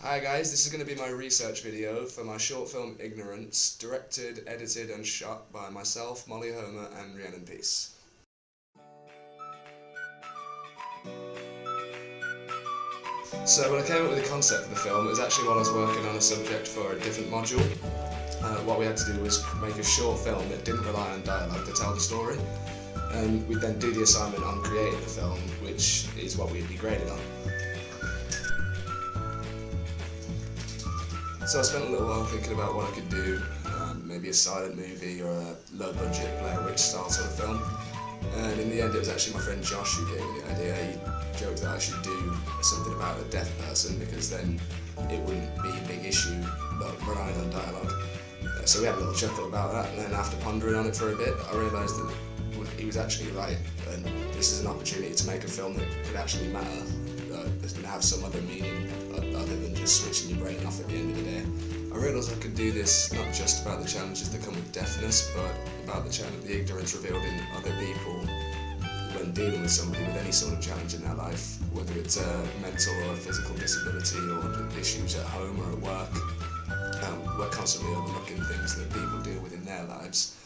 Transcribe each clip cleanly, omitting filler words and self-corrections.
Hi guys, this is going to be my research video for my short film Ignorance, directed, edited and shot by myself, Molly Homer and Rhiannon. So when I came up with the concept of the film, it was actually while I was working on a subject for a different module. What we had to do was make a short film that didn't rely on dialogue to tell the story, and we'd then do the assignment on creating the film, which is what we'd be graded on. So I spent a little while thinking about what I could do, maybe a silent movie or a low-budget Blair Witch style sort of film. And in the end, it was actually my friend Josh who gave me the idea. He joked that I should do something about a deaf person because then it wouldn't be a big issue relying on dialogue. So we had a little chuckle about that, and then after pondering on it for a bit, I realised that he was actually right, and this is an opportunity to make a film that could actually matter, and have some other meaning other than just switching your brain off at the end of the day. I realised I could do this not just about the challenges that come with deafness, but about the ignorance revealed in other people when dealing with somebody with any sort of challenge in their life, whether it's a mental or a physical disability or issues at home or at work. We're constantly overlooking things that people deal with in their lives,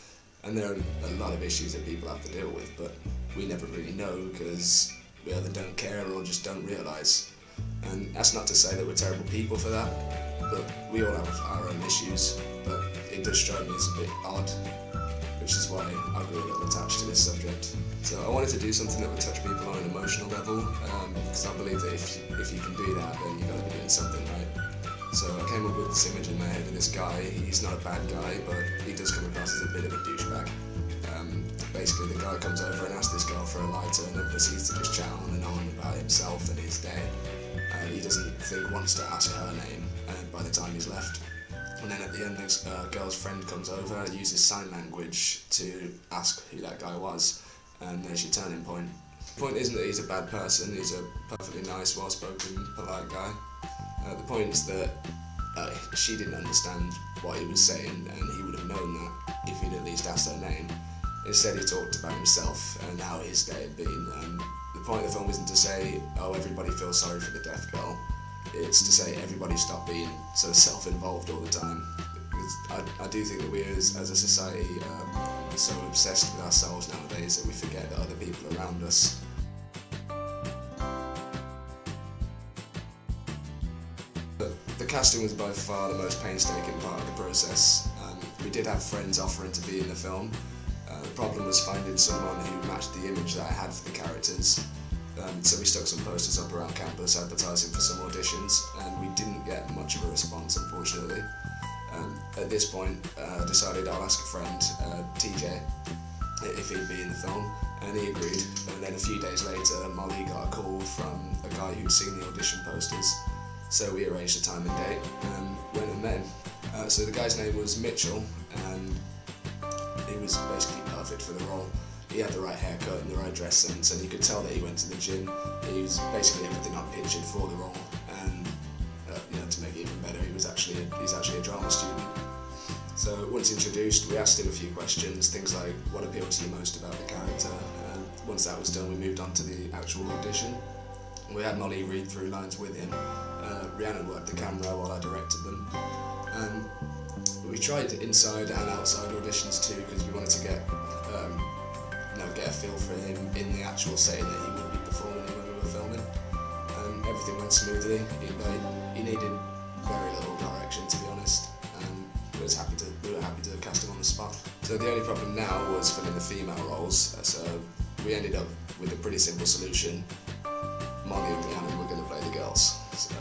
and there are a lot of issues that people have to deal with, but we never really know because we either don't care or just don't realise. And that's not to say that we're terrible people for that, but we all have our own issues, but it does strike me as a bit odd, which is why I grew a little attached to this subject. So I wanted to do something that would touch people on an emotional level, because I believe that if you can do that, then you've got to be doing something right. So I came up with this image in my head of this guy. He's not a bad guy, but he does come across as a bit of a douchebag. Basically, the guy comes over and asks this girl for a lighter and then proceeds to just chat on and on about himself and his day. He doesn't think once to ask her name by the time he's left. And then at the end, this girl's friend comes over, uses sign language to ask who that guy was, and there's your turning point. The point isn't that he's a bad person, he's a perfectly nice, well-spoken, polite guy. The point is that she didn't understand what he was saying, and he would have known that if he'd at least asked her name. Instead, he talked about himself and how his day had been. The point of the film isn't to say, oh, everybody feels sorry for the deaf girl. It's to say everybody stop being so self-involved all the time. Because I do think that we as a society are so obsessed with ourselves nowadays that we forget that other people around us. The casting was by far the most painstaking part of the process. We did have friends offering to be in the film. The problem was finding someone who matched the image that I had for the characters. So we stuck some posters up around campus advertising for some auditions, and we didn't get much of a response, unfortunately. At this point, I decided I'll ask a friend, TJ, if he'd be in the film, and he agreed. And then a few days later, Molly got a call from a guy who'd seen the audition posters. So we arranged a time and date and went and met him. So the guy's name was Mitchell, and he was basically perfect for the role. He had the right haircut and the right dress sense, and you could tell that he went to the gym. He was basically everything I pictured for the role, and to make it even better, he's actually a drama student. So once introduced, we asked him a few questions, things like what appealed to you most about the character, and once that was done, we moved on to the actual audition. We had Molly read through lines with him. Rhiannon worked the camera while I directed them. We tried inside and outside auditions too, because we wanted to get a feel for him in the actual setting that he would be performing in when we were filming. Everything went smoothly. He needed very little direction, to be honest. We were happy to cast him on the spot. So the only problem now was filling the female roles. So we ended up with a pretty simple solution. Molly and Rhiannon were going to play the girls. So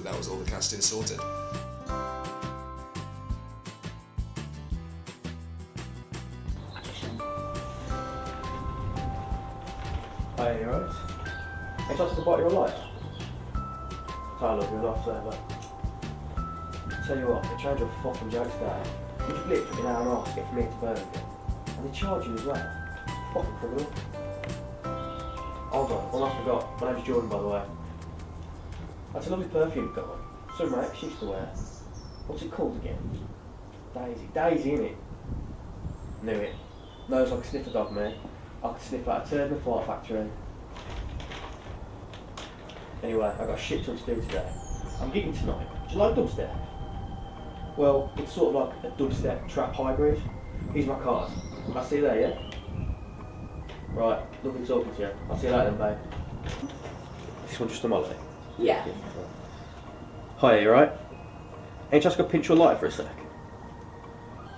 that was all the casting sorted. Hey, you alright? Hey, touch the bottle of your life. Tyler, you're off there, but tell you what, they charge you a fucking joke today. You flipped for an hour and a half to get from here to Birmingham. And they charge you as well. Fucking criminal. Hold on, one I forgot. My name's Jordan, by the way. That's a lovely perfume you've got on. Some my ex used to wear. What's it called again? Daisy, innit? Knew it. Nose like a sniffer dog, mate. I could sniff out a turd in the fart factory. Anyway, I got a shit ton to do today. I'm gigging tonight. Do you like dubstep? Well, it's sort of like a dubstep trap hybrid. Here's my card. I'll see you there, yeah? Right, lovely talking to you. I'll see you later then, babe. This one just a molly? Yeah. Hi, you right? Ain't just gonna pinch your lighter for a sec?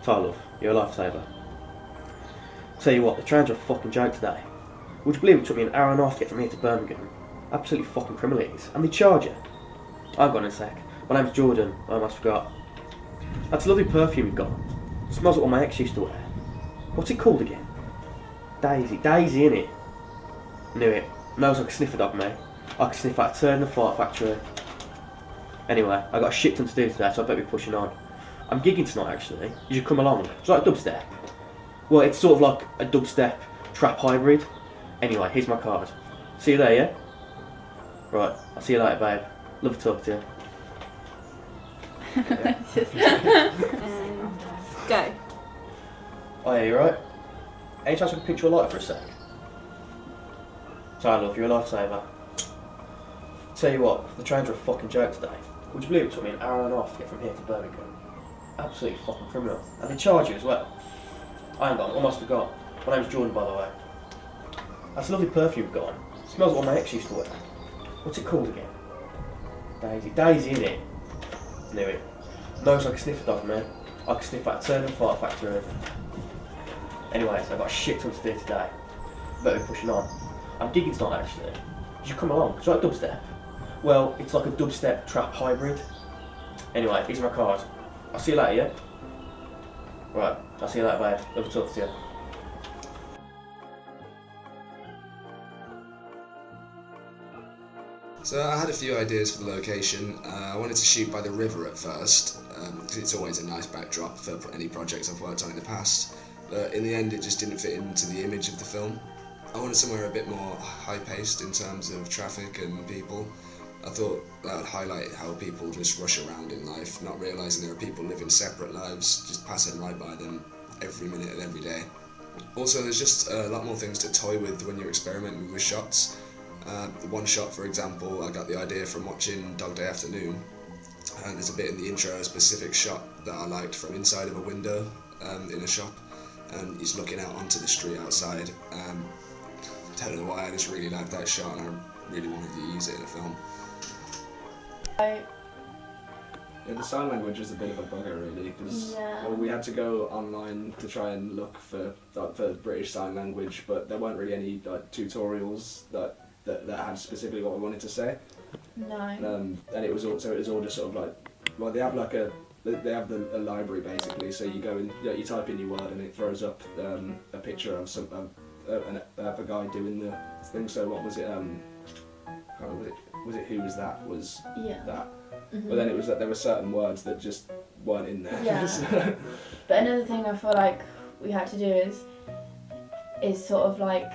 Ty, love, you're a lifesaver. Tell you what, the trains are a fucking joke today. Would you believe it took me an hour and a half to get from here to Birmingham? Absolutely fucking criminal it is. And they charge you. I've got in a sec. My name's Jordan. I almost forgot. That's a lovely perfume you've got. It smells like what my ex used to wear. What's it called again? Daisy. Daisy, innit? Knew it. Knows like a sniffer dog, mate. I can sniff out a turd in the fart factory. Anyway, I got a shit ton to do today, so I better be pushing on. I'm gigging tonight, actually. You should come along. It's like dubstep. Well, it's sort of like a dubstep trap hybrid. Anyway, here's my card. See you there, yeah? Right, I'll see you later, babe. Love to talk to you. Go. Oh yeah, you right? Any chance I can pinch your lighter for a sec? Sorry, love, you're a lifesaver. Tell you what, the trains are a fucking joke today. Would you believe it took me an hour and a half to get from here to Birmingham? Absolutely fucking criminal. And they charge you as well. I ain't got, almost forgot. My name's Jordan, by the way. That's a lovely perfume you've got on. It smells like what my ex used to wear. What's it called again? Daisy. Daisy, innit? Knew it. Knows like a sniffer dog, man. I can sniff out a turd in the fart factory. Anyways, I've got a shit ton to do today. Better be pushing on. I'm gigging tonight, actually. You should come along. It's like dubstep. Well, it's like a dubstep trap hybrid. Anyway, here's my card. I'll see you later, yeah? Right, I'll see you later, babe. Love to talk to you. So I had a few ideas for the location. I wanted to shoot by the river at first, because it's always a nice backdrop for any projects I've worked on in the past. But in the end, it just didn't fit into the image of the film. I wanted somewhere a bit more high-paced in terms of traffic and people. I thought that would highlight how people just rush around in life, not realising there are people living separate lives, just passing right by them every minute of every day. Also, there's just a lot more things to toy with when you're experimenting with shots. The one shot, for example, I got the idea from watching Dog Day Afternoon. There's a bit in the intro, a specific shot that I liked from inside of a window in a shop, and he's looking out onto the street outside. Don't know why, I just really liked that shot and I really wanted to use it in a film. I Yeah, the sign language was a bit of a bugger really, because we had to go online to try and look for British Sign Language, but there weren't really any tutorials that had specifically what we wanted to say. No. And it was all just sort of like, well, they have like a library basically, so you go in, you type in your word and it throws up a picture of a guy doing the thing. So what was it? Was it who was that? Was that? Mm-hmm. But then it was that there were certain words that just weren't in there. Yeah. But another thing I feel like we had to do is sort of like,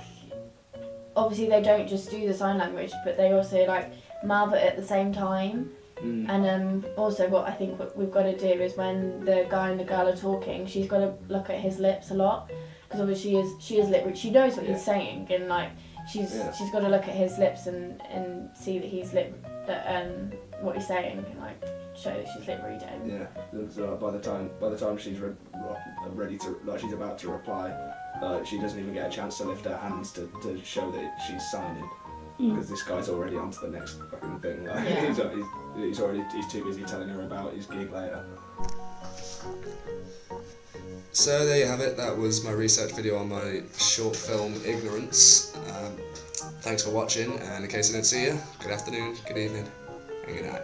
obviously they don't just do the sign language, but they also like mouth it at the same time. And also what I think what we've got to do is when the guy and the girl are talking, she's got to look at his lips a lot, because obviously she is lip read. She knows what he's saying, and like she's got to look at his lips and see that he's what he's saying, and like show that she's lip reading. Yeah. So by the time she's ready to, like, she's about to reply, she doesn't even get a chance to lift her hands to show that she's signing, because this guy's already on to the next fucking thing. Like, he's too busy telling her about his gig later. So there you have it. That was my research video on my short film Ignorance. Thanks for watching, and in case I didn't see you, good afternoon, good evening, and good night.